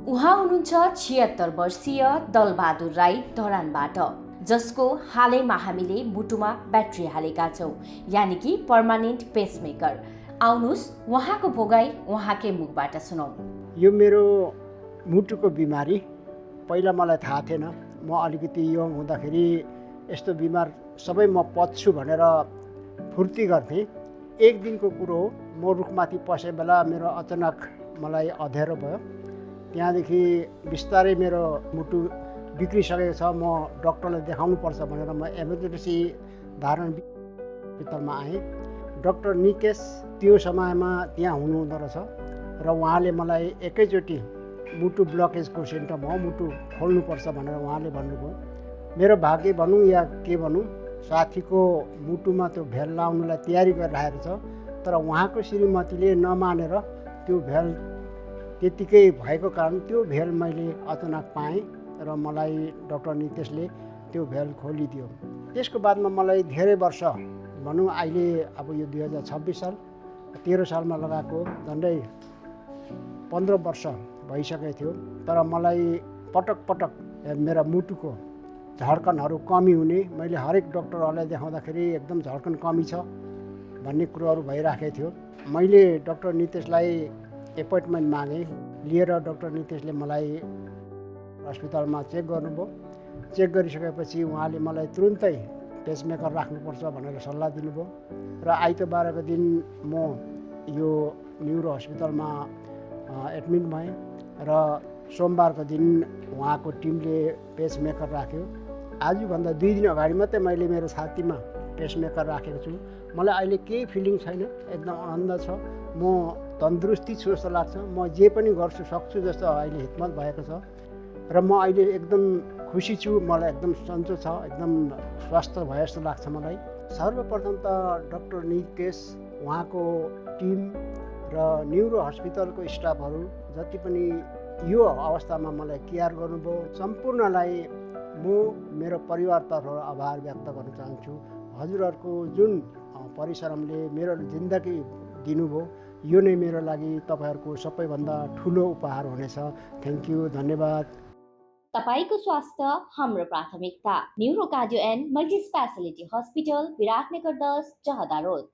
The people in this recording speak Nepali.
उहाँ हुनुहुन्छ 76 वर्षीय दलबहादुर राई धरानबाट, जसको हालैमा हामीले मुटुमा ब्याट्री हालेका छौँ, यानि कि पर्मानेन्ट पेसमेकर। आउनुहोस् उहाँको भोगाई उहाँकै मुखबाट सुनौँ। यो मेरो मुटुको बिमारी पहिला मलाई थाहा थिएन। म अलिकति यङ हुँदाखेरि यस्तो बिमार सबै म पच्छु भनेर फुर्ती गर्थेँ। एक दिनको कुरो हो, म रुखमाथि पसे बेला मेरो अचानक मलाई अँध्यारो भयो। त्यहाँदेखि बिस्तारै मेरो मुटु बिग्रिसकेको छ, म डक्टरलाई देखाउनुपर्छ भनेर म इमर्जेन्सी धारण हस्पिटलमा आएँ। डक्टर निकेश त्यो समयमा त्यहाँ हुनुहुँदो रहेछ र उहाँले मलाई एकैचोटि मुटु ब्लकेजको सिम्टम हो, मुटु खोल्नुपर्छ भनेर उहाँले भन्नुभयो। मेरो भाग्य भनौँ या के भनौँ, साथीको मुटुमा त्यो भेल लाउनलाई तयारी गरिरहेको छ, तर उहाँको श्रीमतीले नमानेर त्यो भेल त्यतिकै भएको कारण त्यो भेल मैले अचानक पाएँ र मलाई डक्टर नितेशले त्यो भेल खोलिदियो। त्यसको बादमा मलाई धेरै वर्ष भनौँ, अहिले अब यो 2026 साल 13 सालमा लगाएको झन्डै 15 वर्ष भइसकेको थियो। तर मलाई पटक पटक मेरा मुटुको धड्कनहरू कमी हुने, मैले हरेक डक्टरहरूलाई देखाउँदाखेरि एकदम धड्कन कमी छ भन्ने कुरोहरू भइराखेको थियो। मैले डक्टर नितेशलाई एपोइन्टमेन्ट मागेँ, लिएर डक्टर नितेशले मलाई हस्पिटलमा चेक गर्नुभयो। चेक गरिसकेपछि उहाँले मलाई तुरुन्तै पेसमेकर राख्नुपर्छ भनेर सल्लाह दिनुभयो र आइतबारको दिन म यो न्युरो हस्पिटलमा एडमिट भएँ र सोमबारको दिन उहाँको टिमले पेसमेकर राख्यो। आजभन्दा 2 दिन अगाडि मात्रै मैले मेरो छातीमा पेसमेकर राखेको छु। मलाई अहिले केही फिलिङ छैन, एकदम आनन्द छ। म तन्दुरुस्ती छु जस्तो लाग्छ। म जे पनि गर्छु सक्छु जस्तो अहिले हिम्मत भएको छ र म अहिले एकदम खुसी छु। मलाई एकदम सन्चो छ, एकदम स्वस्थ भए जस्तो लाग्छ मलाई। सर्वप्रथम त डक्टर निकेश, उहाँको टिम र न्युरो हस्पिटलको स्टाफहरू जति पनि यो अवस्थामा मलाई केयर गर्नुभयो, सम्पूर्णलाई म मेरो परिवारतर्फ आभार व्यक्त गर्न चाहन्छु। हजुरहरूको जुन परिश्रमले मेरो जिन्दगी दिनुभयो, यो नै मेरो लागि तपाईँहरूको सबैभन्दा ठुलो उपहार हुनेछ। थ्याङ्क यू, धन्यवाद। तपाईको स्वास्थ्य हाम्रो प्राथमिकता। Neuro cardio and multi specialty hospital, Biratnagar 10, Jahada road.